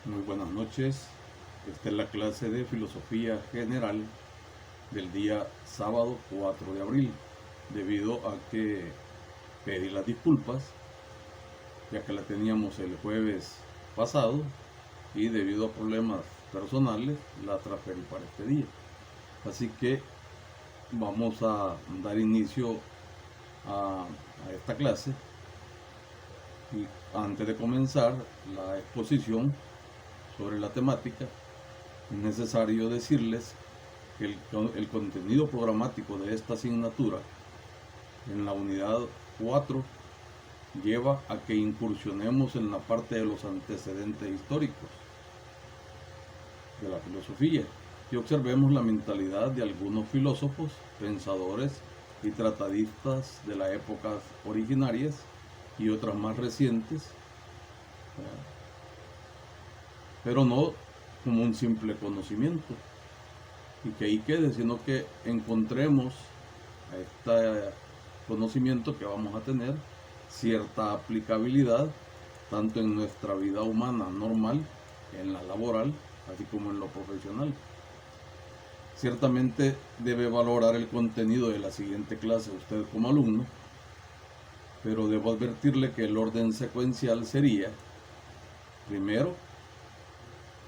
Muy buenas noches. Esta es la clase de Filosofía General del día sábado 4 de abril, debido a que pedí las disculpas, ya que la teníamos el jueves pasado y debido a problemas personales la transferí para este día. Así que vamos a dar inicio a esta clase y antes de comenzar la exposición sobre la temática, es necesario decirles que el contenido programático de esta asignatura en la unidad 4 lleva a que incursionemos en la parte de los antecedentes históricos de la filosofía y observemos la mentalidad de algunos filósofos, pensadores y tratadistas de las épocas originarias y otras más recientes, pero no como un simple conocimiento y que ahí quede, sino que encontremos a este conocimiento que vamos a tener cierta aplicabilidad tanto en nuestra vida humana normal, en la laboral, así como en lo profesional. Ciertamente debe valorar el contenido de la siguiente clase usted como alumno, pero debo advertirle que el orden secuencial sería: primero,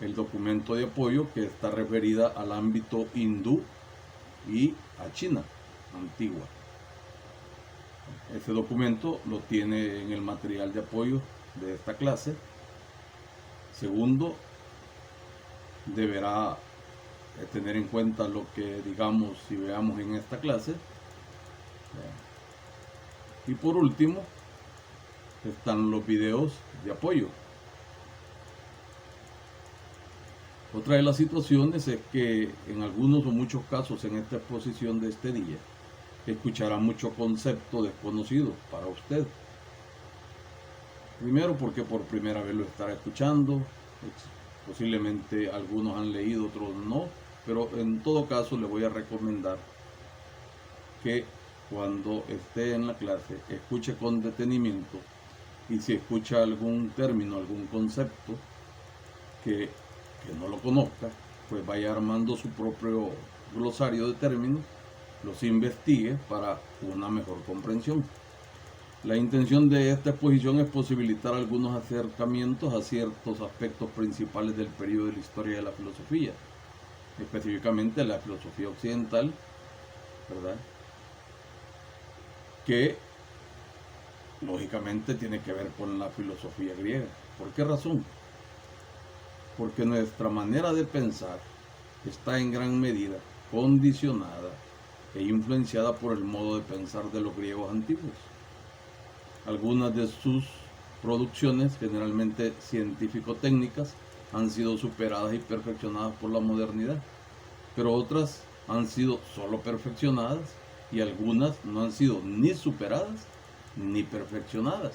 el documento de apoyo, que está referida al ámbito hindú y a China antigua. Ese documento lo tiene en el material de apoyo de esta clase. Segundo, deberá tener en cuenta lo que digamos y veamos en esta clase. Y por último, están los videos de apoyo. Otra de las situaciones es que en algunos o muchos casos en esta exposición de este día escuchará mucho concepto desconocido para usted. Primero porque por primera vez lo estará escuchando, posiblemente algunos han leído, otros no, pero en todo caso le voy a recomendar que cuando esté en la clase escuche con detenimiento y si escucha algún término, algún concepto que no lo conozca, pues vaya armando su propio glosario de términos, los investigue para una mejor comprensión. La intención de esta exposición es posibilitar algunos acercamientos a ciertos aspectos principales del periodo de la historia de la filosofía, específicamente la filosofía occidental, ¿verdad? Que lógicamente tiene que ver con la filosofía griega. ¿Por qué razón? Porque nuestra manera de pensar está en gran medida condicionada e influenciada por el modo de pensar de los griegos antiguos. Algunas de sus producciones, generalmente científico-técnicas, han sido superadas y perfeccionadas por la modernidad, pero otras han sido solo perfeccionadas y algunas no han sido ni superadas ni perfeccionadas.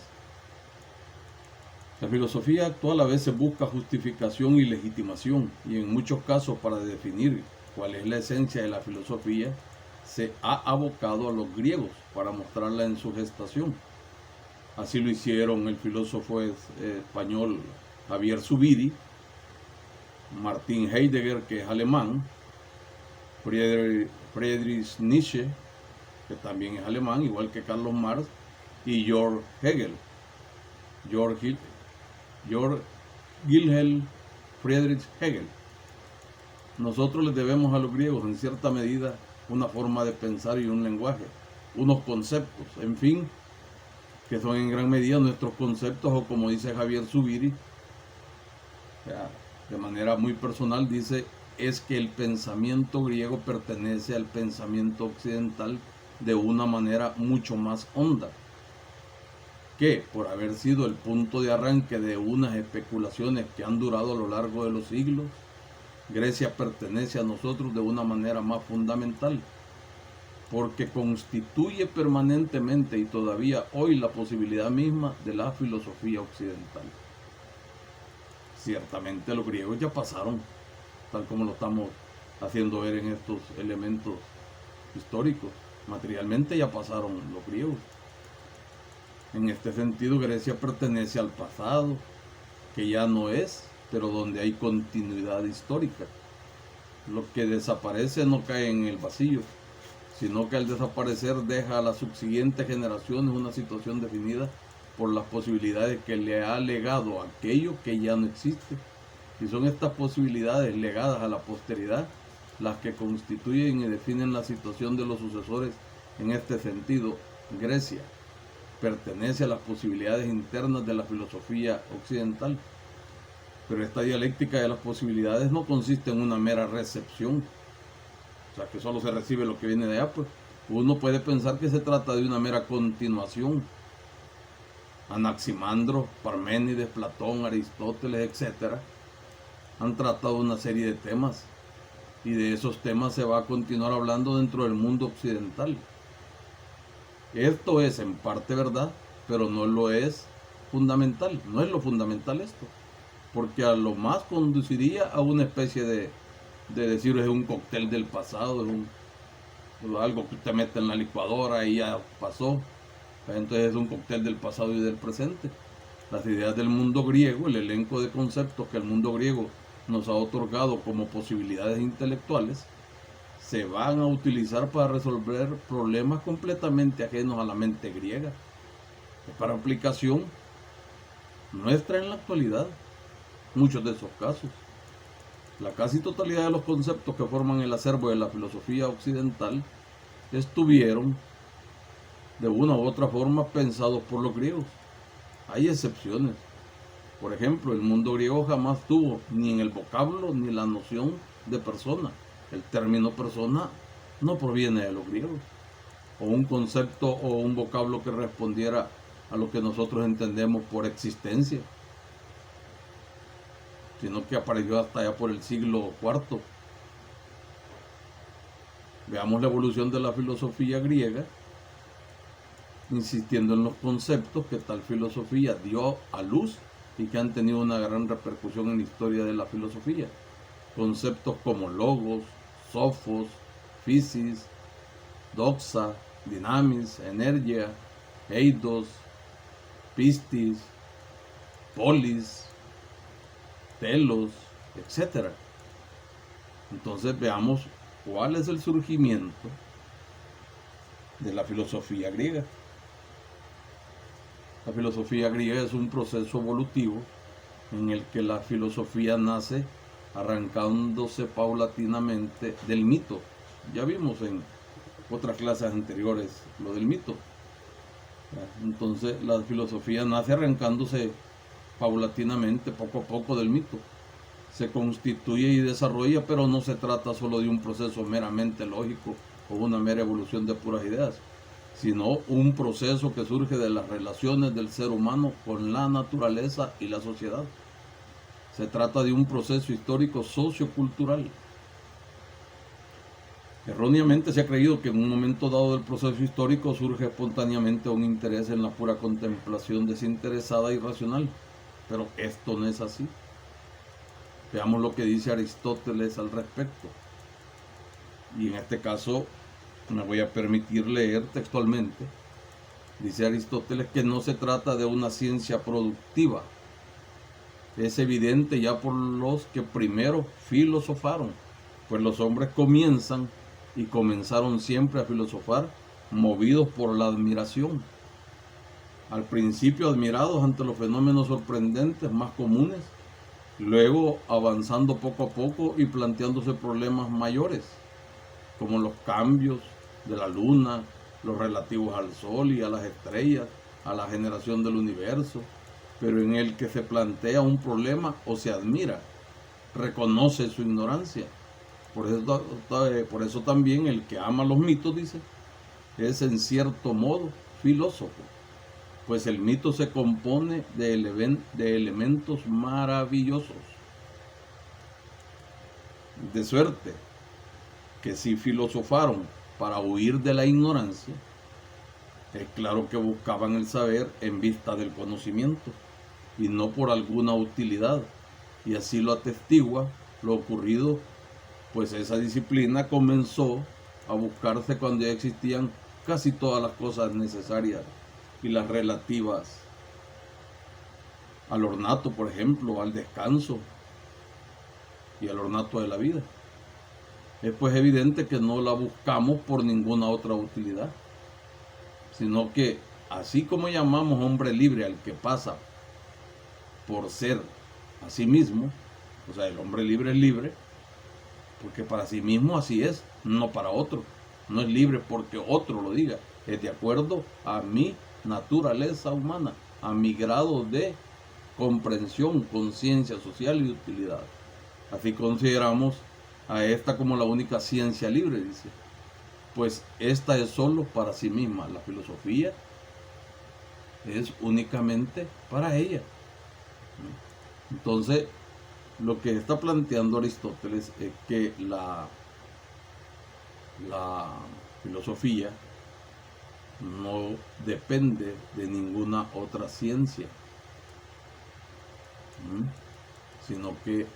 La filosofía actual a veces busca justificación y legitimación, y en muchos casos para definir cuál es la esencia de la filosofía se ha abocado a los griegos para mostrarla en su gestación. Así lo hicieron el filósofo español Javier Zubiri, Martin Heidegger, que es alemán, Friedrich Nietzsche, que también es alemán, igual que Carlos Marx, y Georg Wilhelm Friedrich Hegel. Nosotros les debemos a los griegos en cierta medida una forma de pensar y un lenguaje, unos conceptos, en fin, que son en gran medida nuestros conceptos, o como dice Javier Zubiri, de manera muy personal, dice, es que el pensamiento griego pertenece al pensamiento occidental de una manera mucho más honda, que por haber sido el punto de arranque de unas especulaciones que han durado a lo largo de los siglos, Grecia pertenece a nosotros de una manera más fundamental, porque constituye permanentemente y todavía hoy la posibilidad misma de la filosofía occidental. Ciertamente los griegos ya pasaron, tal como lo estamos haciendo ver en estos elementos históricos. Materialmente ya pasaron los griegos. En este sentido, Grecia pertenece al pasado, que ya no es pero donde hay continuidad histórica. Lo que desaparece no cae en el vacío, sino que al desaparecer deja a las subsiguientes generaciones una situación definida por las posibilidades que le ha legado aquello que ya no existe. Y son estas posibilidades legadas a la posteridad las que constituyen y definen la situación de los sucesores. En este sentido, Grecia pertenece a las posibilidades internas de la filosofía occidental. Pero esta dialéctica de las posibilidades no consiste en una mera recepción, o sea, que solo se recibe lo que viene de allá, pues. Uno puede pensar que se trata de una mera continuación. Anaximandro, Parménides, Platón, Aristóteles, etc. han tratado una serie de temas, y de esos temas se va a continuar hablando dentro del mundo occidental. Esto es en parte verdad, pero no lo es fundamental, no es lo fundamental esto, porque a lo más conduciría a una especie de decir es un cóctel del pasado, es algo que usted mete en la licuadora y ya pasó. Entonces es un cóctel del pasado y del presente. Las ideas del mundo griego, el elenco de conceptos que el mundo griego nos ha otorgado como posibilidades intelectuales, se van a utilizar para resolver problemas completamente ajenos a la mente griega, para aplicación nuestra en la actualidad. Muchos de esos casos, la casi totalidad de los conceptos que forman el acervo de la filosofía occidental estuvieron de una u otra forma pensados por los griegos. Hay excepciones. Por ejemplo, el mundo griego jamás tuvo ni en el vocablo ni la noción de persona. El término persona no proviene de los griegos, o un concepto o un vocablo que respondiera a lo que nosotros entendemos por existencia, sino que apareció hasta allá por el siglo IV. Veamos la evolución de la filosofía griega, insistiendo en los conceptos que tal filosofía dio a luz y que han tenido una gran repercusión en la historia de la filosofía. Conceptos como logos, sofos, physis, doxa, dinamis, energia, eidos, pistis, polis, telos, etc. Entonces veamos cuál es el surgimiento de la filosofía griega. La filosofía griega es un proceso evolutivo en el que la filosofía nace arrancándose paulatinamente del mito. Ya vimos en otras clases anteriores lo del mito. Entonces la filosofía nace arrancándose paulatinamente, poco a poco, del mito. Se constituye y desarrolla, pero no se trata solo de un proceso meramente lógico o una mera evolución de puras ideas, sino un proceso que surge de las relaciones del ser humano con la naturaleza y la sociedad. Se trata de un proceso histórico sociocultural. Erróneamente se ha creído que en un momento dado del proceso histórico surge espontáneamente un interés en la pura contemplación desinteresada y racional, pero esto no es así. Veamos lo que dice Aristóteles al respecto. Y en este caso me voy a permitir leer textualmente. Dice Aristóteles que no se trata de una ciencia productiva. Es evidente ya por los que primero filosofaron, pues los hombres comienzan y comenzaron siempre a filosofar movidos por la admiración. Al principio admirados ante los fenómenos sorprendentes más comunes, luego avanzando poco a poco y planteándose problemas mayores, como los cambios de la luna, los relativos al sol y a las estrellas, a la generación del universo, pero en el que se plantea un problema o se admira, reconoce su ignorancia. Por eso también el que ama los mitos, dice, es en cierto modo filósofo, pues el mito se compone de elementos maravillosos. De suerte que si filosofaron para huir de la ignorancia, es claro que buscaban el saber en vista del conocimiento y no por alguna utilidad, y así lo atestigua lo ocurrido, pues esa disciplina comenzó a buscarse cuando ya existían casi todas las cosas necesarias y las relativas al ornato, por ejemplo, al descanso, y el ornato de la vida. Es pues evidente que no la buscamos por ninguna otra utilidad, sino que así como llamamos hombre libre al que pasa por ser a sí mismo, o sea, el hombre libre es libre, porque para sí mismo así es, no para otro. No es libre porque otro lo diga, es de acuerdo a mi naturaleza humana, a mi grado de comprensión, conciencia social y utilidad. Así consideramos a esta como la única ciencia libre, dice. Pues esta es solo para sí misma. La filosofía es únicamente para ella. Entonces, lo que está planteando Aristóteles es que la filosofía no depende de ninguna otra ciencia, sino que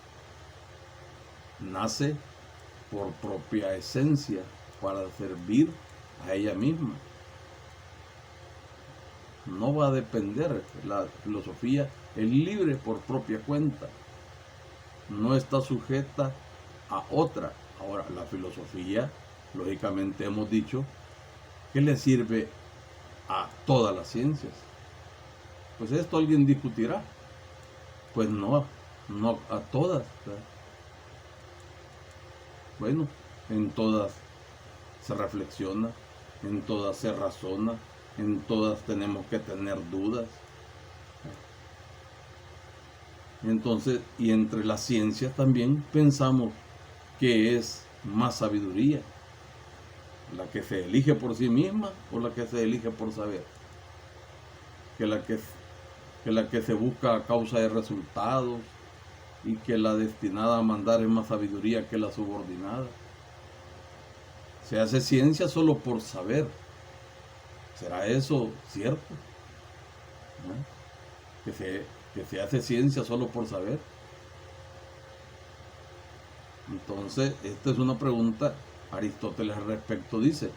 nace por propia esencia para servir a ella misma. No va a depender, la filosofía es libre por propia cuenta, no está sujeta a otra. Ahora, la filosofía, lógicamente hemos dicho, que le sirve a todas las ciencias. Pues esto alguien discutirá. Pues no a todas, ¿verdad? Bueno, en todas se reflexiona, en todas se razona, en todas tenemos que tener dudas. Entonces, y entre las ciencias también pensamos que es más sabiduría, la que se elige por sí misma o la que se elige por saber, que la que se busca a causa de resultados, y que la destinada a mandar es más sabiduría que la subordinada. Se hace ciencia solo por saber. ¿Será eso cierto? ¿No? Que se hace ciencia solo por saber. Entonces, esta es una pregunta. Aristóteles al respecto dice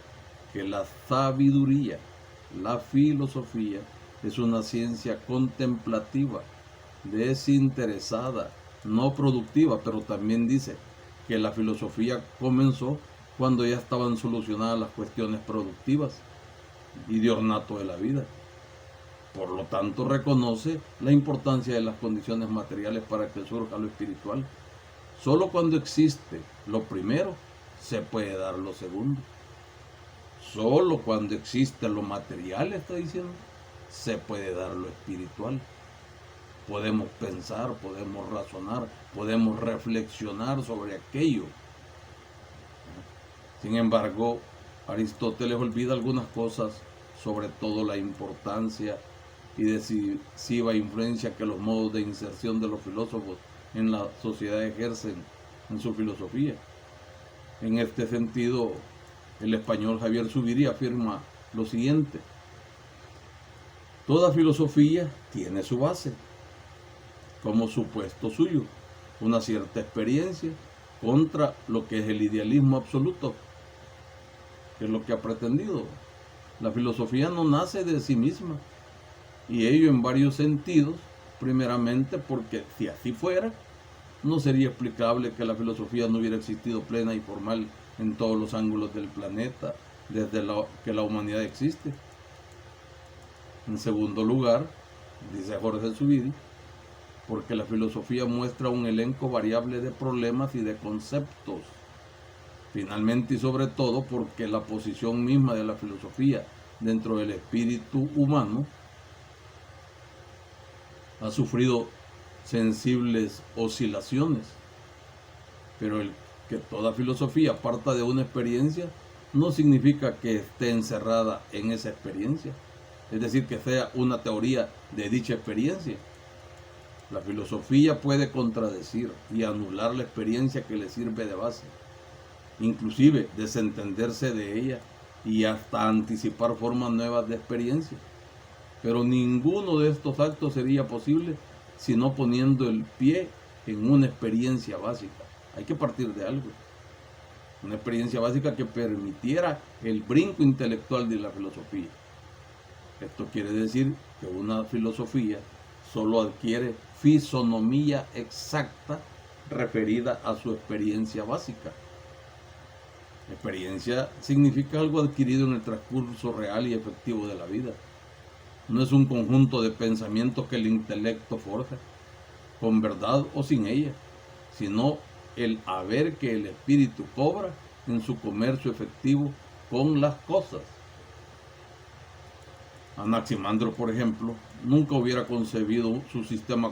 que la sabiduría, la filosofía, es una ciencia contemplativa, desinteresada, no productiva, pero también dice que la filosofía comenzó cuando ya estaban solucionadas las cuestiones productivas y de ornato de la vida. Por lo tanto, reconoce la importancia de las condiciones materiales para que surja lo espiritual. Solo cuando existe lo primero, se puede dar lo segundo. Solo cuando existe lo material, está diciendo, se puede dar lo espiritual. Podemos pensar, podemos razonar, podemos reflexionar sobre aquello. Sin embargo, Aristóteles olvida algunas cosas, sobre todo la importancia y decisiva influencia que los modos de inserción de los filósofos en la sociedad ejercen en su filosofía. En este sentido, el español Javier Zubiri afirma lo siguiente: toda filosofía tiene su base, como supuesto suyo, una cierta experiencia contra lo que es el idealismo absoluto, que es lo que ha pretendido. La filosofía no nace de sí misma, y ello en varios sentidos. Primeramente porque si así fuera, no sería explicable que la filosofía no hubiera existido plena y formal en todos los ángulos del planeta desde que la humanidad existe. En segundo lugar, dice Jorge Zubiri, porque la filosofía muestra un elenco variable de problemas y de conceptos. Finalmente y sobre todo porque la posición misma de la filosofía dentro del espíritu humano ha sufrido sensibles oscilaciones. Pero el que toda filosofía parta de una experiencia no significa que esté encerrada en esa experiencia, es decir, que sea una teoría de dicha experiencia. La filosofía puede contradecir y anular la experiencia que le sirve de base, inclusive desentenderse de ella y hasta anticipar formas nuevas de experiencia. Pero ninguno de estos actos sería posible sino poniendo el pie en una experiencia básica. Hay que partir de algo. Una experiencia básica que permitiera el brinco intelectual de la filosofía. Esto quiere decir que una filosofía solo adquiere fisonomía exacta referida a su experiencia básica. Experiencia significa algo adquirido en el transcurso real y efectivo de la vida. No es un conjunto de pensamientos que el intelecto forja, con verdad o sin ella, sino el haber que el espíritu cobra en su comercio efectivo con las cosas. Anaximandro, por ejemplo, nunca hubiera concebido su sistema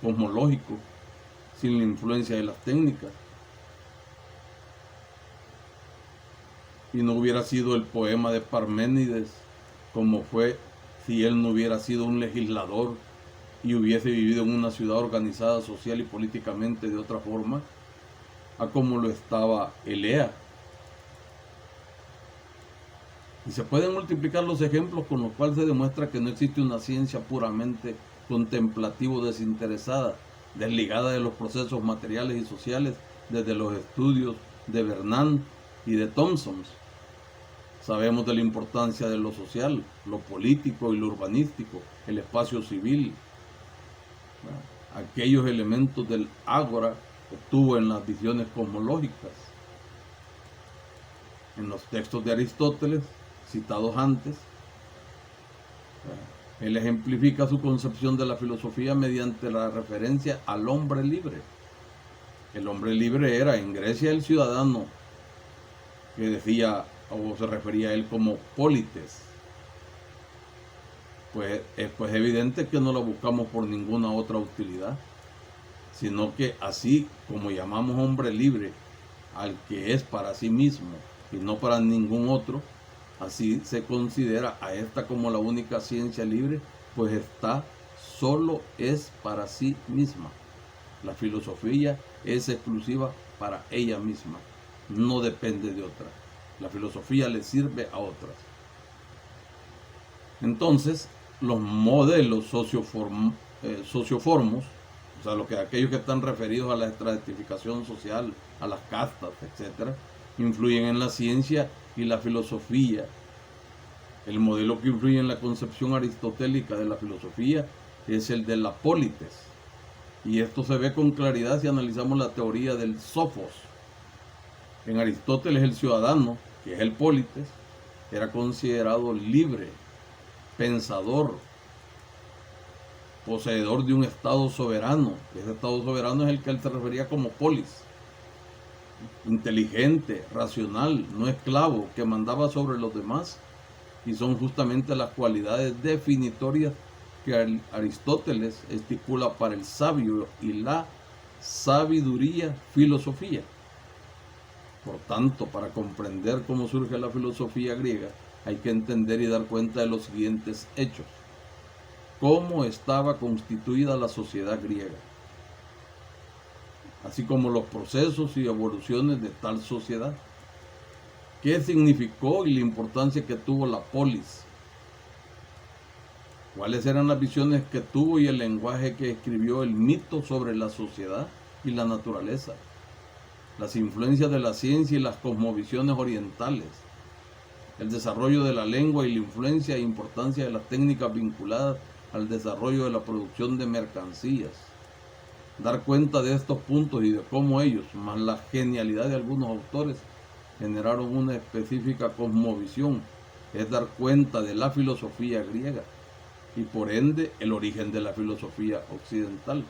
cosmológico sin la influencia de las técnicas. Y no hubiera sido el poema de Parménides como fue si él no hubiera sido un legislador y hubiese vivido en una ciudad organizada social y políticamente de otra forma a como lo estaba Elea. Y se pueden multiplicar los ejemplos con los cuales se demuestra que no existe una ciencia puramente contemplativa o desinteresada, desligada de los procesos materiales y sociales desde los estudios de Bernan y de Thomson. Sabemos de la importancia de lo social, lo político y lo urbanístico, el espacio civil, aquellos elementos del ágora que tuvo en las visiones cosmológicas. En los textos de Aristóteles, citados antes, él ejemplifica su concepción de la filosofía mediante la referencia al hombre libre. El hombre libre era en Grecia el ciudadano que decía o se refería a él como polites. Pues es evidente que no lo buscamos por ninguna otra utilidad, sino que así como llamamos hombre libre al que es para sí mismo y no para ningún otro, así se considera a esta como la única ciencia libre, pues esta solo es para sí misma. La filosofía es exclusiva para ella misma, no depende de otra. La filosofía le sirve a otras. Entonces, los modelos socioformos, o sea, aquellos que están referidos a la estratificación social, a las castas, etc., influyen en la ciencia y la filosofía. El modelo que influye en la concepción aristotélica de la filosofía es el de la polites. Y esto se ve con claridad si analizamos la teoría del sophos. En Aristóteles el ciudadano, que es el polites, era considerado libre, pensador, poseedor de un estado soberano. Ese estado soberano es el que él se refería como polis. Inteligente, racional, no esclavo, que mandaba sobre los demás. Y son justamente las cualidades definitorias que Aristóteles estipula para el sabio y la sabiduría filosofía. Por tanto, para comprender cómo surge la filosofía griega, hay que entender y dar cuenta de los siguientes hechos. Cómo estaba constituida la sociedad griega, así como los procesos y evoluciones de tal sociedad. ¿Qué significó y la importancia que tuvo la polis? ¿Cuáles eran las visiones que tuvo y el lenguaje que escribió el mito sobre la sociedad y la naturaleza? Las influencias de la ciencia y las cosmovisiones orientales, el desarrollo de la lengua y la influencia e importancia de las técnicas vinculadas al desarrollo de la producción de mercancías. Dar cuenta de estos puntos y de cómo ellos, más la genialidad de algunos autores, generaron una específica cosmovisión, es dar cuenta de la filosofía griega y por ende el origen de la filosofía occidental.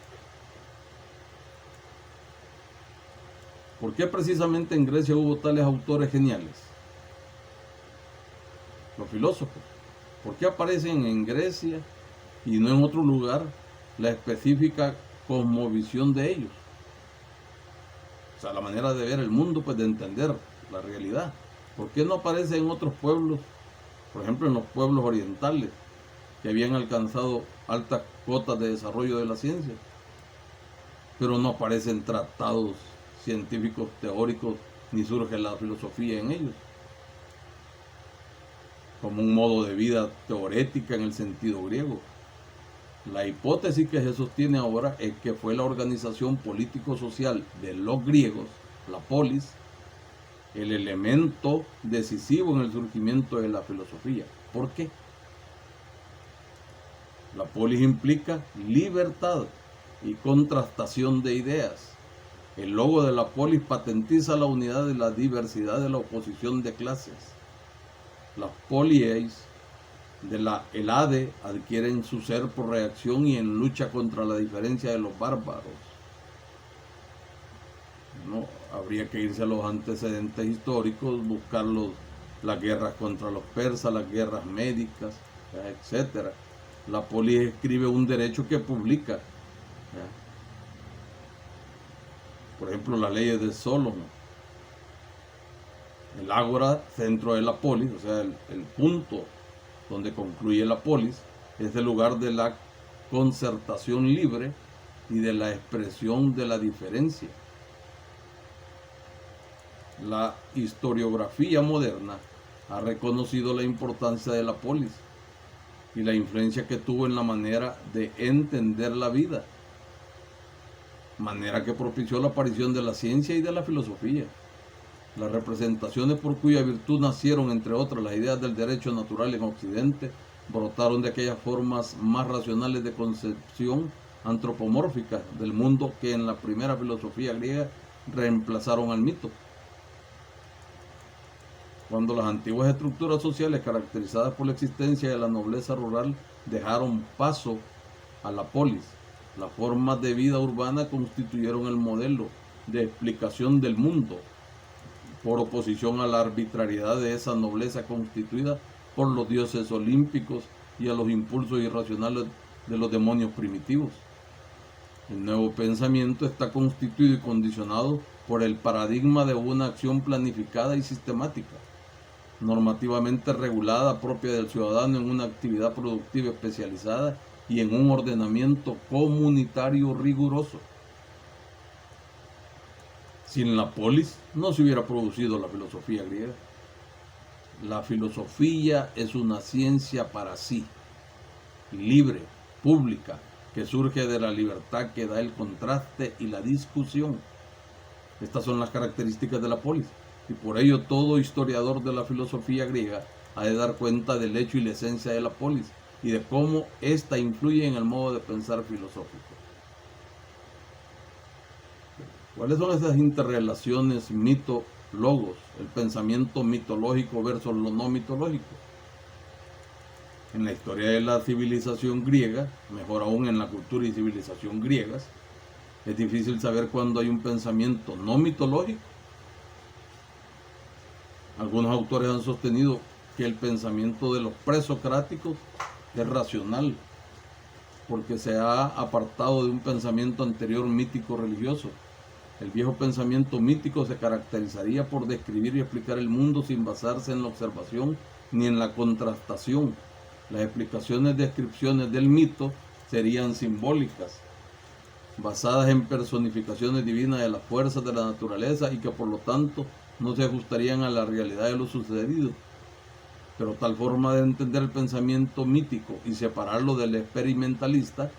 ¿Por qué precisamente en Grecia hubo tales autores geniales? Los filósofos. ¿Por qué aparecen en Grecia y no en otro lugar la específica cosmovisión de ellos? O sea, la manera de ver el mundo, pues de entender la realidad. ¿Por qué no aparece en otros pueblos? Por ejemplo, en los pueblos orientales que habían alcanzado altas cotas de desarrollo de la ciencia, pero no aparecen tratados científicos teóricos ni surge la filosofía en ellos como un modo de vida teorética en el sentido griego. La hipótesis que se sostiene ahora es que fue la organización político-social de los griegos, la polis, el elemento decisivo en el surgimiento de la filosofía. ¿Por qué? La polis implica libertad y contrastación de ideas. El logo de la polis patentiza la unidad y la diversidad de la oposición de clases. Las polies de la ELADE adquieren su ser por reacción y en lucha contra la diferencia de los bárbaros. No, habría que irse a los antecedentes históricos, buscar las guerras contra los persas, las guerras médicas, etc. La polis escribe un derecho que publica. ¿Ya? Por ejemplo, las leyes de Solomon. El ágora, centro de la polis, o sea, el punto donde concluye la polis, es el lugar de la concertación libre y de la expresión de la diferencia. La historiografía moderna ha reconocido la importancia de la polis y la influencia que tuvo en la manera de entender la vida, manera que propició la aparición de la ciencia y de la filosofía. Las representaciones por cuya virtud nacieron, entre otras, las ideas del derecho natural en Occidente, brotaron de aquellas formas más racionales de concepción antropomórfica del mundo que en la primera filosofía griega reemplazaron al mito. Cuando las antiguas estructuras sociales caracterizadas por la existencia de la nobleza rural dejaron paso a la polis, las formas de vida urbana constituyeron el modelo de explicación del mundo, por oposición a la arbitrariedad de esa nobleza constituida por los dioses olímpicos y a los impulsos irracionales de los demonios primitivos. El nuevo pensamiento está constituido y condicionado por el paradigma de una acción planificada y sistemática, normativamente regulada, propia del ciudadano en una actividad productiva especializada y en un ordenamiento comunitario riguroso. Sin la polis no se hubiera producido la filosofía griega. La filosofía es una ciencia para sí, libre, pública, que surge de la libertad que da el contraste y la discusión. Estas son las características de la polis, y por ello todo historiador de la filosofía griega ha de dar cuenta del hecho y la esencia de la polis, y de cómo ésta influye en el modo de pensar filosófico. ¿Cuáles son esas interrelaciones mito-logos, el pensamiento mitológico versus lo no mitológico? En la historia de la civilización griega, mejor aún en la cultura y civilización griegas, es difícil saber cuándo hay un pensamiento no mitológico. Algunos autores han sostenido que el pensamiento de los presocráticos es racional, porque se ha apartado de un pensamiento anterior mítico religioso. El viejo pensamiento mítico se caracterizaría por describir y explicar el mundo sin basarse en la observación ni en la contrastación. Las explicaciones, descripciones del mito serían simbólicas, basadas en personificaciones divinas de las fuerzas de la naturaleza y que por lo tanto no se ajustarían a la realidad de lo sucedido. Pero tal forma de entender el pensamiento mítico y separarlo del experimentalista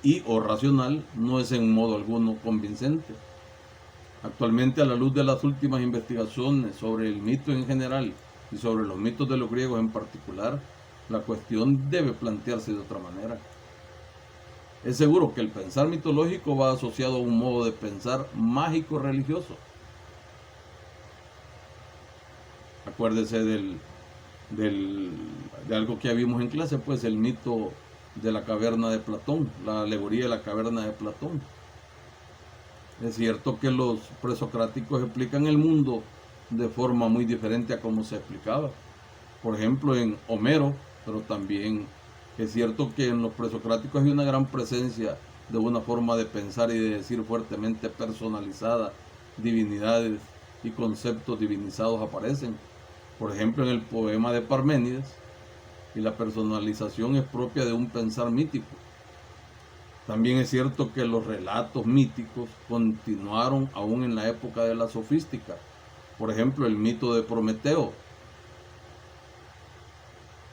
y o racional no es en modo alguno convincente. Actualmente, a la luz de las últimas investigaciones sobre el mito en general y sobre los mitos de los griegos en particular, la cuestión debe plantearse de otra manera. Es seguro que el pensar mitológico va asociado a un modo de pensar mágico religioso. Acuérdese de algo que ya vimos en clase, pues el mito de la caverna de Platón, la alegoría de la caverna de Platón. Es cierto que los presocráticos explican el mundo de forma muy diferente a como se explicaba. Por ejemplo, en Homero, pero también es cierto que en los presocráticos hay una gran presencia de una forma de pensar y de decir fuertemente personalizada. Divinidades y conceptos divinizados aparecen. Por ejemplo, en el poema de Parménides, y la personalización es propia de un pensar mítico. También es cierto que los relatos míticos continuaron aún en la época de la sofística. Por ejemplo, el mito de Prometeo.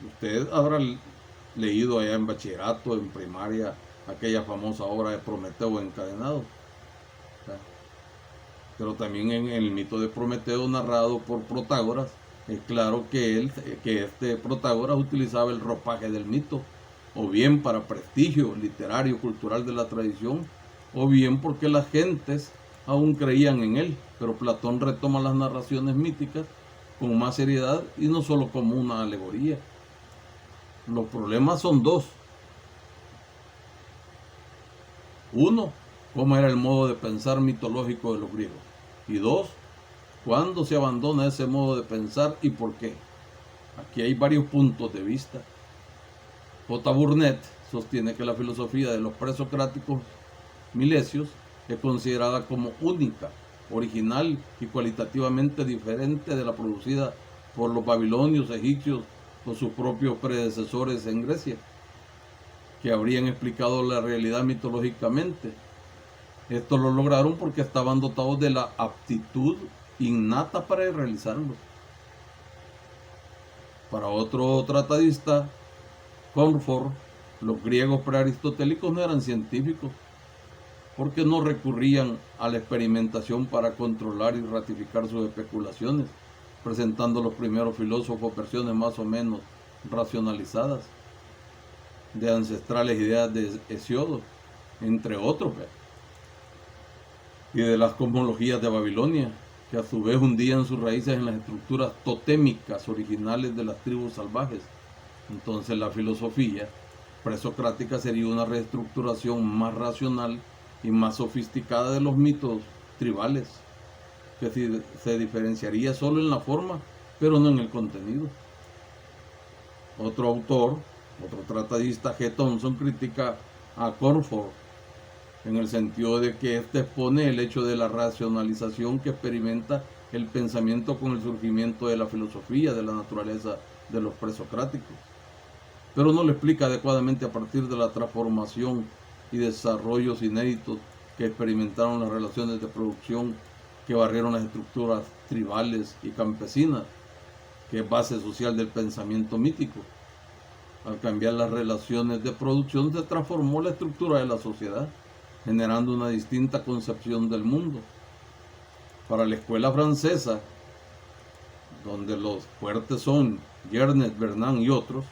Usted habrá leído allá en bachillerato, en primaria, aquella famosa obra de Prometeo encadenado. Pero también en el mito de Prometeo, narrado por Protágoras, es claro que este Protágoras utilizaba el ropaje del mito, o bien para prestigio literario, cultural de la tradición, o bien porque las gentes aún creían en él, pero Platón retoma las narraciones míticas con más seriedad y no solo como una alegoría. Los problemas son dos. Uno, cómo era el modo de pensar mitológico de los griegos. Y dos, cuándo se abandona ese modo de pensar y por qué. Aquí hay varios puntos de vista. J. Burnett sostiene que la filosofía de los presocráticos milesios es considerada como única, original y cualitativamente diferente de la producida por los babilonios, egipcios o sus propios predecesores en Grecia, que habrían explicado la realidad mitológicamente. Esto lo lograron porque estaban dotados de la aptitud innata para realizarlo. Para otro tratadista, Comfort, los griegos prearistotélicos no eran científicos, porque no recurrían a la experimentación para controlar y ratificar sus especulaciones, presentando los primeros filósofos versiones más o menos racionalizadas de ancestrales ideas de Hesiodo, entre otros, y de las cosmologías de Babilonia, que a su vez hundían sus raíces en las estructuras totémicas originales de las tribus salvajes. Entonces la filosofía presocrática sería una reestructuración más racional y más sofisticada de los mitos tribales, que se diferenciaría solo en la forma, pero no en el contenido. Otro autor, otro tratadista, G. Thompson, critica a Comfort en el sentido de que éste expone el hecho de la racionalización que experimenta el pensamiento con el surgimiento de la filosofía, de la naturaleza de los presocráticos, pero no lo explica adecuadamente a partir de la transformación y desarrollos inéditos que experimentaron las relaciones de producción que barrieron las estructuras tribales y campesinas, que es base social del pensamiento mítico. Al cambiar las relaciones de producción se transformó la estructura de la sociedad, generando una distinta concepción del mundo. Para la escuela francesa, donde los fuertes son Yernet, Bernan y otros,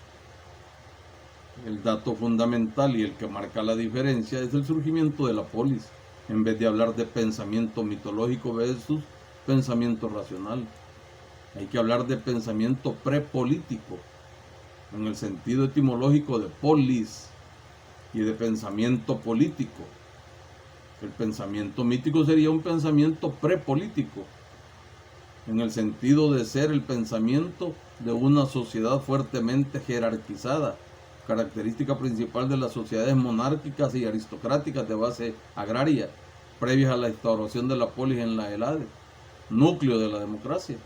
el dato fundamental y el que marca la diferencia es el surgimiento de la polis, en vez de hablar de pensamiento mitológico versus pensamiento racional. Hay que hablar de pensamiento prepolítico, en el sentido etimológico de polis, y de pensamiento político. El pensamiento mítico sería un pensamiento prepolítico, en el sentido de ser el pensamiento de una sociedad fuertemente jerarquizada, característica principal de las sociedades monárquicas y aristocráticas de base agraria, previas a la instauración de la polis en la Helade, núcleo de la democracia.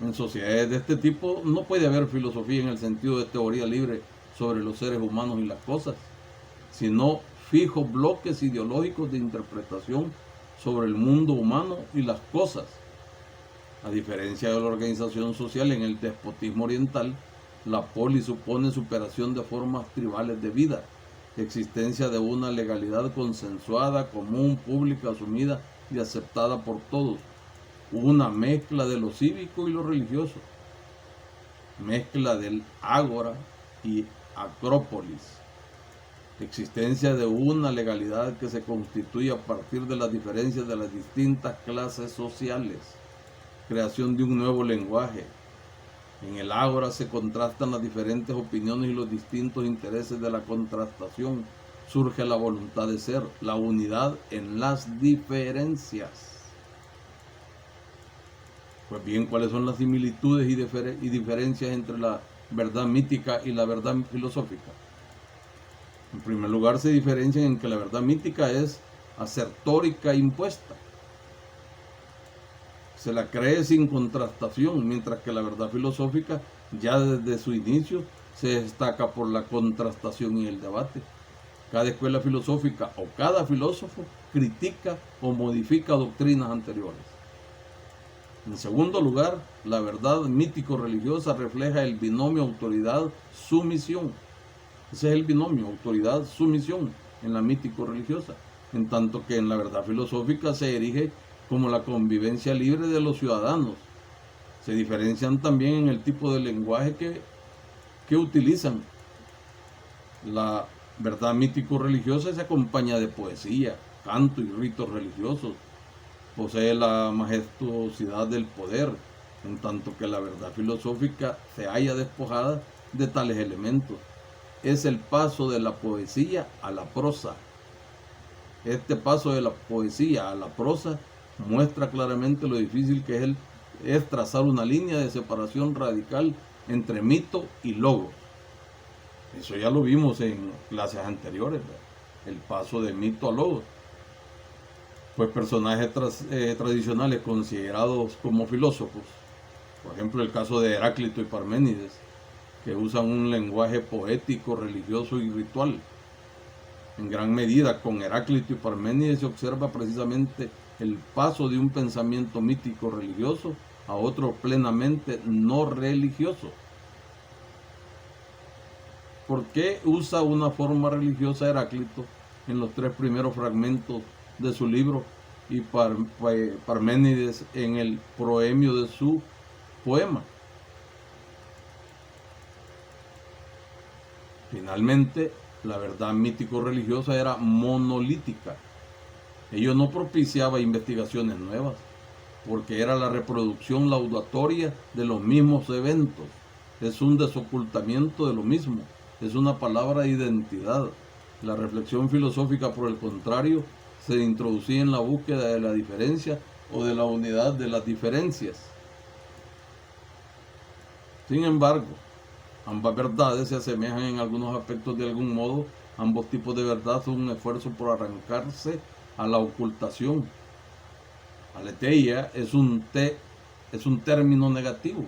En sociedades de este tipo no puede haber filosofía en el sentido de teoría libre sobre los seres humanos y las cosas, sino fijos bloques ideológicos de interpretación sobre el mundo humano y las cosas. A diferencia de la organización social en el despotismo oriental, la polis supone superación de formas tribales de vida, existencia de una legalidad consensuada, común, pública, asumida y aceptada por todos, una mezcla de lo cívico y lo religioso, mezcla del ágora y acrópolis, existencia de una legalidad que se constituye a partir de las diferencias de las distintas clases sociales, creación de un nuevo lenguaje. En el ágora se contrastan las diferentes opiniones y los distintos intereses de la contrastación. Surge la voluntad de ser, la unidad en las diferencias. Pues bien, ¿cuáles son las similitudes y diferencias entre la verdad mítica y la verdad filosófica? En primer lugar, se diferencian en que la verdad mítica es asertórica impuesta. Se la cree sin contrastación, mientras que la verdad filosófica ya desde su inicio se destaca por la contrastación y el debate. Cada escuela filosófica o cada filósofo critica o modifica doctrinas anteriores. En segundo lugar, la verdad mítico-religiosa refleja el binomio autoridad-sumisión. Ese es el binomio autoridad-sumisión en la mítico-religiosa, en tanto que en la verdad filosófica se erige como la convivencia libre de los ciudadanos. Se diferencian también en el tipo de lenguaje que utilizan. La verdad mítico-religiosa se acompaña de poesía, canto y ritos religiosos. Posee la majestuosidad del poder, en tanto que la verdad filosófica se halla despojada de tales elementos. Es el paso de la poesía a la prosa. Este paso de la poesía a la prosa muestra claramente lo difícil que es trazar una línea de separación radical entre mito y logos. Eso ya lo vimos en clases anteriores, ¿verdad? El paso de mito a logos. Pues personajes tradicionales considerados como filósofos, por ejemplo el caso de Heráclito y Parménides, que usan un lenguaje poético, religioso y ritual. En gran medida, con Heráclito y Parménides se observa precisamente el paso de un pensamiento mítico religioso a otro plenamente no religioso. ¿Por qué usa una forma religiosa Heráclito en los 3 primeros fragmentos de su libro y Parménides en el proemio de su poema? Finalmente, la verdad mítico-religiosa era monolítica. Ello no propiciaba investigaciones nuevas, porque era la reproducción laudatoria de los mismos eventos. Es un desocultamiento de lo mismo, es una palabra de identidad. La reflexión filosófica, por el contrario, se introducía en la búsqueda de la diferencia o de la unidad de las diferencias. Sin embargo, ambas verdades se asemejan en algunos aspectos de algún modo. Ambos tipos de verdad son un esfuerzo por arrancarse a la ocultación. Aletheia es un término negativo.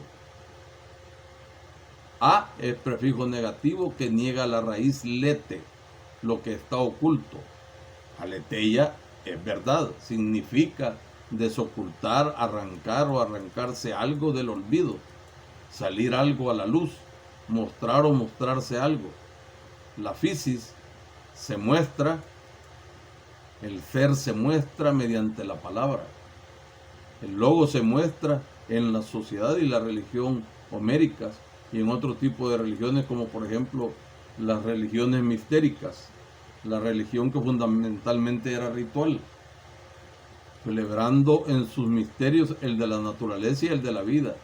A es prefijo negativo que niega la raíz lete, lo que está oculto. Aletheia es verdad, significa desocultar, arrancar o arrancarse algo del olvido, salir algo a la luz, mostrar o mostrarse algo. La physis se muestra, el ser se muestra mediante la palabra. El logo se muestra en la sociedad y la religión homéricas y en otro tipo de religiones, como por ejemplo las religiones mistéricas, la religión que fundamentalmente era ritual, celebrando en sus misterios el de la naturaleza y el de la vida.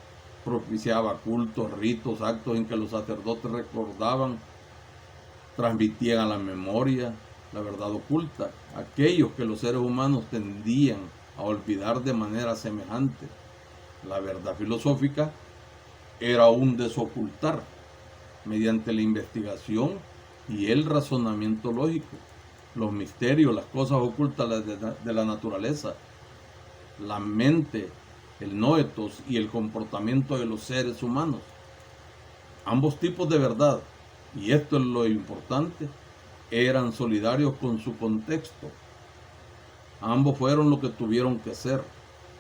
Propiciaba cultos, ritos, actos en que los sacerdotes recordaban, transmitían a la memoria la verdad oculta, aquellos que los seres humanos tendían a olvidar de manera semejante. La verdad filosófica era un desocultar mediante la investigación y el razonamiento lógico, los misterios, las cosas ocultas de la naturaleza, la mente, el noetos y el comportamiento de los seres humanos. Ambos tipos de verdad, y esto es lo importante, eran solidarios con su contexto. Ambos fueron lo que tuvieron que ser.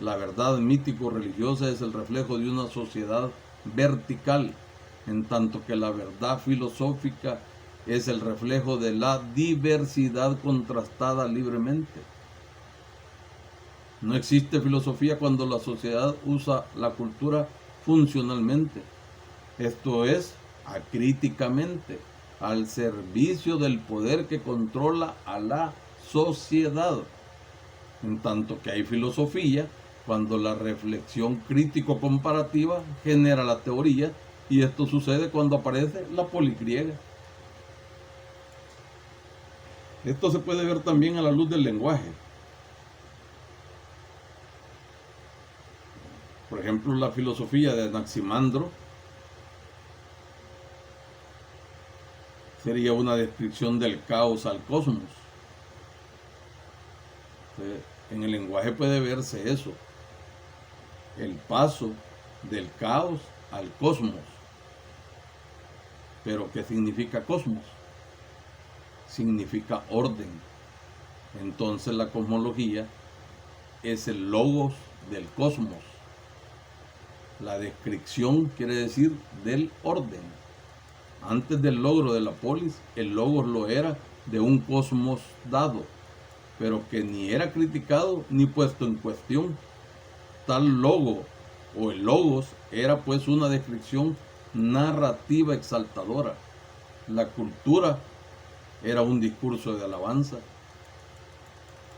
La verdad mítico-religiosa es el reflejo de una sociedad vertical, en tanto que la verdad filosófica es el reflejo de la diversidad contrastada libremente. No existe filosofía cuando la sociedad usa la cultura funcionalmente, esto es, acríticamente, al servicio del poder que controla a la sociedad. En tanto que hay filosofía cuando la reflexión crítico-comparativa genera la teoría, y esto sucede cuando aparece la policriega. Esto se puede ver también a la luz del lenguaje. Por ejemplo, la filosofía de Anaximandro sería una descripción del caos al cosmos. En el lenguaje puede verse eso, el paso del caos al cosmos. Pero ¿qué significa cosmos? Significa orden. Entonces la cosmología es el logos del cosmos. La descripción quiere decir del orden. Antes del logro de la polis, el logos lo era de un cosmos dado, pero que ni era criticado ni puesto en cuestión. Tal logo o el logos era pues una descripción narrativa exaltadora. La cultura era un discurso de alabanza.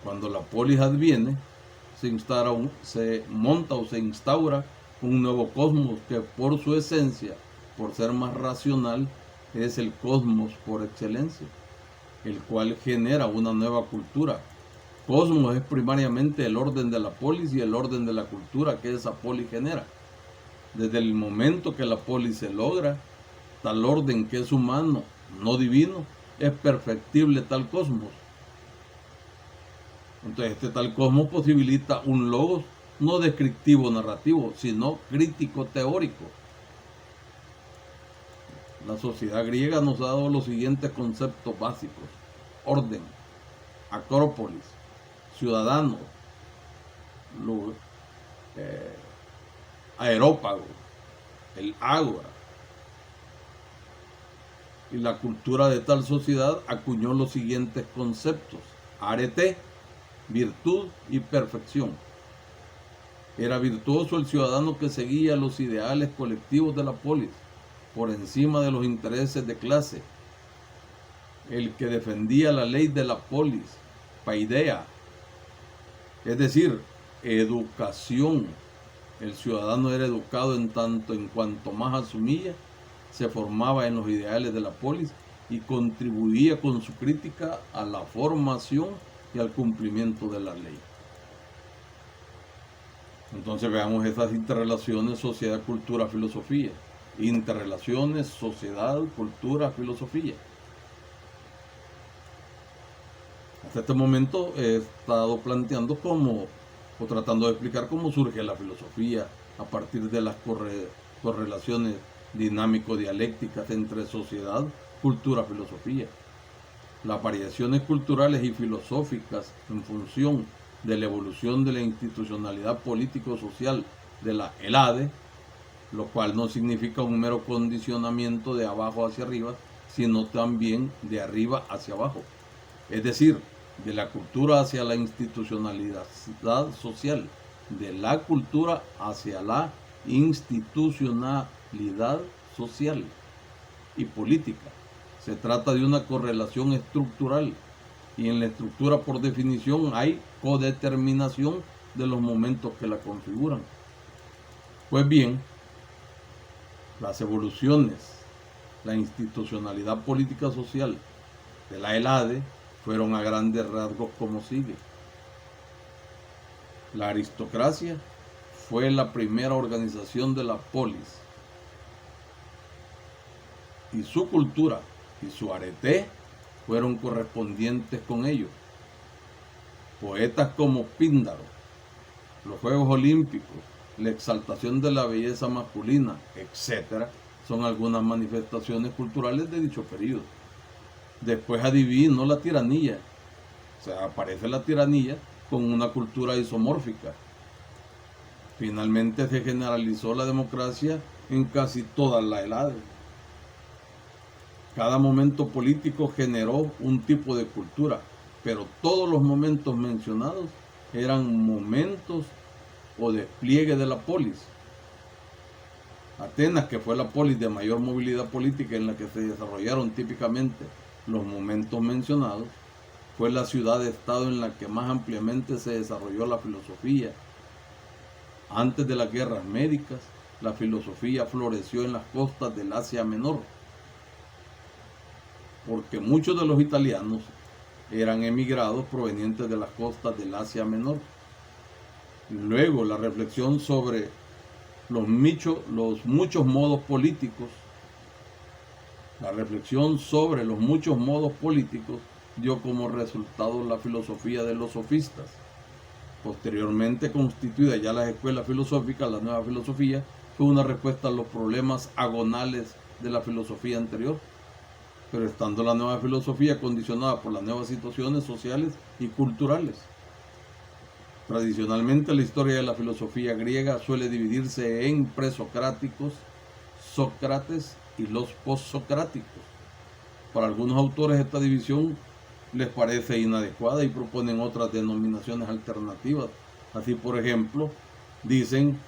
Cuando la polis adviene, se monta o se instaura un nuevo cosmos que por su esencia, por ser más racional, es el cosmos por excelencia, el cual genera una nueva cultura. Cosmos es primariamente el orden de la polis y el orden de la cultura que esa polis genera. Desde el momento que la polis se logra, tal orden que es humano, no divino, es perfectible tal cosmos. Entonces este tal cosmos posibilita un logos no descriptivo narrativo, sino crítico teórico. La sociedad griega nos ha dado los siguientes conceptos básicos: orden, acrópolis, ciudadano, aerópago, el ágora. Y la cultura de tal sociedad acuñó los siguientes conceptos: arete, virtud y perfección. Era virtuoso el ciudadano que seguía los ideales colectivos de la polis por encima de los intereses de clase, el que defendía la ley de la polis, paideia, es decir, educación. El ciudadano era educado en tanto en cuanto más asumía, se formaba en los ideales de la polis y contribuía con su crítica a la formación y al cumplimiento de la ley. Entonces veamos esas interrelaciones: sociedad, cultura, filosofía. Interrelaciones, sociedad, cultura, filosofía. Hasta este momento he estado planteando o tratando de explicar cómo surge la filosofía a partir de las correlaciones dinámico-dialécticas entre sociedad, cultura, filosofía. Las variaciones culturales y filosóficas en función de la evolución de la institucionalidad político-social de la Helade, lo cual no significa un mero condicionamiento de abajo hacia arriba, sino también de arriba hacia abajo. Es decir, de la cultura hacia la institucionalidad social, de la cultura hacia la institucionalidad social y política. Se trata de una correlación estructural, y en la estructura por definición hay codeterminación de los momentos que la configuran. Pues bien, las evoluciones, la institucionalidad política social de la Helade fueron a grandes rasgos como sigue. La aristocracia fue la primera organización de la polis, y su cultura y su arete fueron correspondientes con ello. Poetas como Píndaro, los Juegos Olímpicos, la exaltación de la belleza masculina, etc., son algunas manifestaciones culturales de dicho periodo. Después adivino la tiranía. O sea, aparece la tiranía con una cultura isomórfica. Finalmente se generalizó la democracia en casi toda la Helade. Cada momento político generó un tipo de cultura, pero todos los momentos mencionados eran momentos o despliegue de la polis. Atenas, que fue la polis de mayor movilidad política en la que se desarrollaron típicamente los momentos mencionados, fue la ciudad-estado en la que más ampliamente se desarrolló la filosofía. Antes de las guerras médicas, la filosofía floreció en las costas del Asia Menor, porque muchos de los italianos eran emigrados provenientes de las costas del Asia Menor. Luego, la reflexión sobre los muchos modos políticos, dio como resultado la filosofía de los sofistas. Posteriormente constituida ya las escuelas filosóficas, la nueva filosofía fue una respuesta a los problemas agonales de la filosofía anterior, pero estando la nueva filosofía condicionada por las nuevas situaciones sociales y culturales. Tradicionalmente la historia de la filosofía griega suele dividirse en presocráticos, Sócrates y los postsocráticos. Para algunos autores esta división les parece inadecuada y proponen otras denominaciones alternativas. Así, por ejemplo, dicen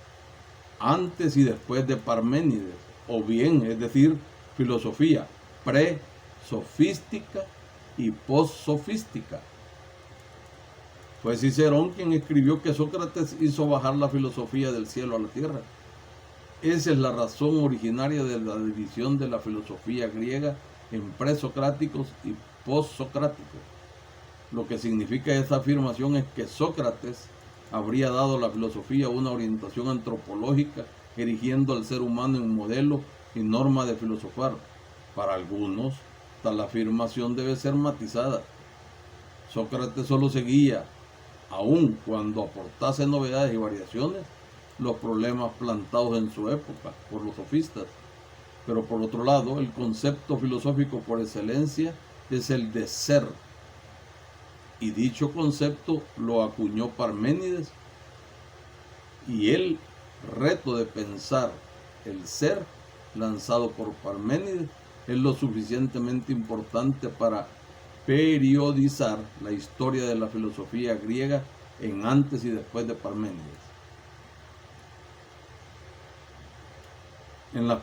antes y después de Parménides, o bien, es decir, filosofía pre-sofística y post-sofística. Fue Cicerón quien escribió que Sócrates hizo bajar la filosofía del cielo a la tierra. Esa es la razón originaria de la división de la filosofía griega en presocráticos y postsocráticos. Lo que significa esa afirmación es que Sócrates habría dado a la filosofía una orientación antropológica, erigiendo al ser humano en modelo y norma de filosofar. Para algunos, tal afirmación debe ser matizada. Sócrates solo seguía, aun cuando aportase novedades y variaciones, los problemas plantados en su época por los sofistas. Pero por otro lado, el concepto filosófico por excelencia es el de ser. Y dicho concepto lo acuñó Parménides, y el reto de pensar el ser lanzado por Parménides es lo suficientemente importante para periodizar la historia de la filosofía griega en antes y después de Parménides. En las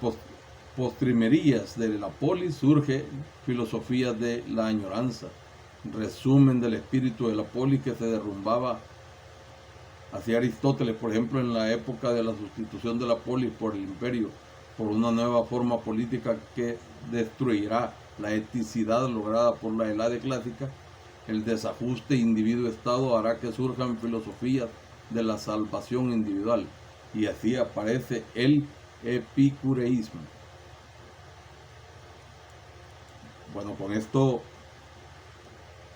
postrimerías de la polis surge filosofía de la añoranza, resumen del espíritu de la polis que se derrumbaba hacia Aristóteles, por ejemplo, en la época de la sustitución de la polis por el imperio, por una nueva forma política que destruirá la eticidad lograda por la Helade clásica. El desajuste individuo-estado hará que surjan filosofías de la salvación individual, y así aparece el epicureísmo. Bueno, con esto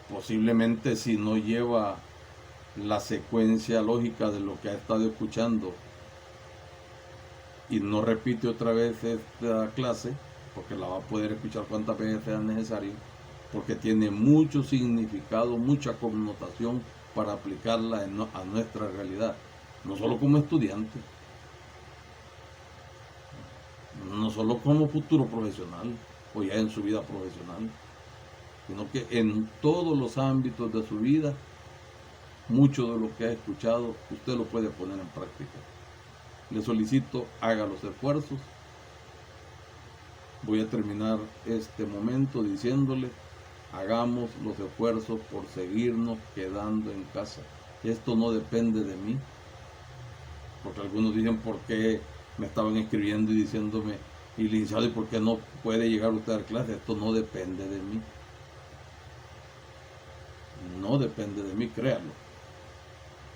posiblemente, si no lleva la secuencia lógica de lo que ha estado escuchando y no repite otra vez esta clase, porque la va a poder escuchar cuantas veces sea necesario, porque tiene mucho significado, mucha connotación para aplicarla a nuestra realidad, no solo como estudiante, no solo como futuro profesional o ya en su vida profesional, sino que en todos los ámbitos de su vida. Mucho de lo que ha escuchado usted lo puede poner en práctica. Le solicito haga los esfuerzos. Voy a terminar este momento diciéndole: hagamos los esfuerzos por seguirnos quedando en casa. Esto no depende de mí, porque algunos dicen por qué me estaban escribiendo y diciéndome: y licenciado, ¿y por qué no puede llegar usted a dar clase? Esto no depende de mí. No depende de mí, créalo.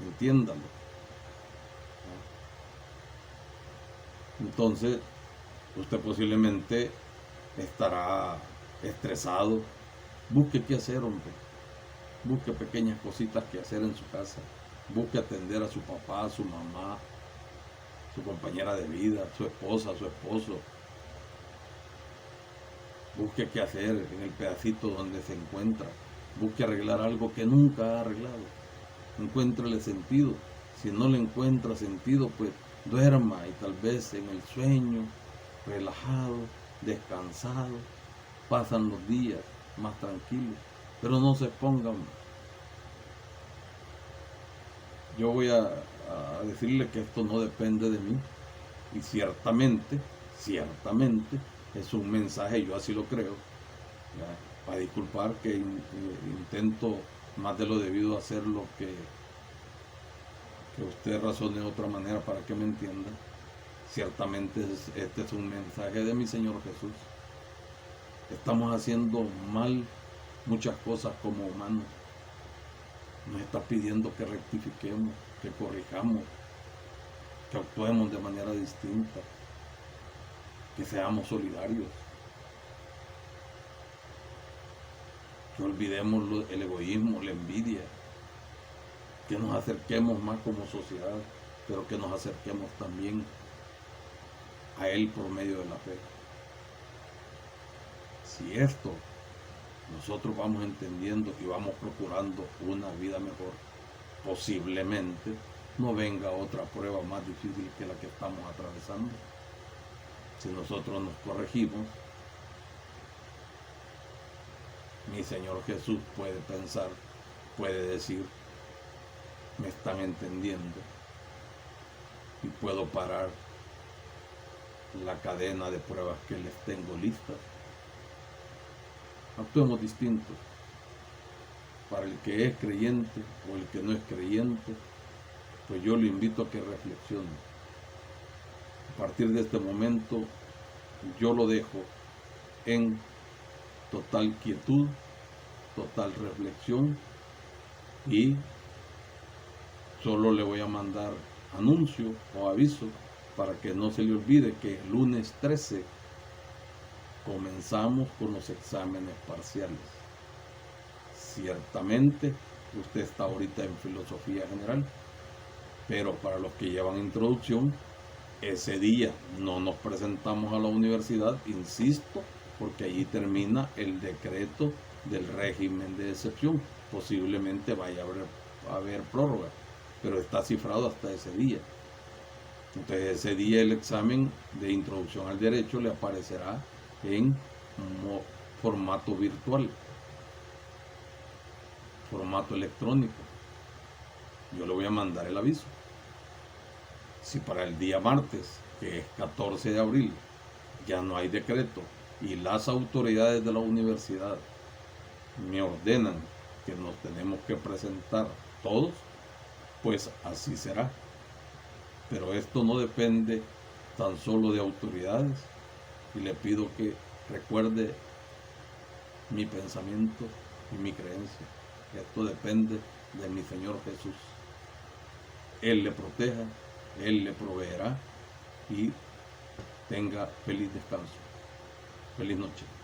Entiéndalo. Entonces, usted posiblemente estará estresado. Busque qué hacer, hombre. Busque pequeñas cositas que hacer en su casa. Busque atender a su papá, a su mamá, su compañera de vida, su esposa, su esposo. Busque qué hacer en el pedacito donde se encuentra. Busque arreglar algo que nunca ha arreglado. Encuéntrale sentido. Si no le encuentra sentido, pues duerma, y tal vez en el sueño, relajado, descansado, pasan los días más tranquilos. Pero no se expongan. Yo voy a decirle que esto no depende de mí, y ciertamente es un mensaje, yo así lo creo, ¿ya? Para disculpar que intento más de lo debido hacer lo que usted razone de otra manera para que me entienda. Ciertamente este es un mensaje de mi Señor Jesús. Estamos haciendo mal muchas cosas como humanos. Nos está pidiendo que rectifiquemos, que corrijamos, que actuemos de manera distinta, que seamos solidarios, que olvidemos el egoísmo, la envidia, que nos acerquemos más como sociedad, pero que nos acerquemos también a Él por medio de la fe. Si esto nosotros vamos entendiendo y vamos procurando una vida mejor, posiblemente no venga otra prueba más difícil que la que estamos atravesando. Si nosotros nos corregimos, mi Señor Jesús puede pensar, puede decir: me están entendiendo, y puedo parar la cadena de pruebas que les tengo listas. Actuemos distintos. para el que es creyente o el que no es creyente, pues yo lo invito a que reflexione. A partir de este momento, yo lo dejo en total quietud, total reflexión, y solo le voy a mandar anuncio o aviso para que no se le olvide que el lunes 13 comenzamos con los exámenes parciales. Ciertamente usted está ahorita en filosofía general, pero para los que llevan introducción, ese día no nos presentamos a la universidad, insisto, porque allí termina el decreto del régimen de excepción. Posiblemente vaya a haber prórroga, pero está cifrado hasta ese día. Entonces ese día el examen de introducción al derecho le aparecerá en formato virtual, formato electrónico. Yo le voy a mandar el aviso. Si para el día martes, que es 14 de abril, ya no hay decreto y las autoridades de la universidad me ordenan que nos tenemos que presentar todos, pues así será. Pero esto no depende tan solo de autoridades, y le pido que recuerde mi pensamiento y mi creencia. Esto depende de mi Señor Jesús. Él le proteja, Él le proveerá, y tenga feliz descanso. Feliz noche.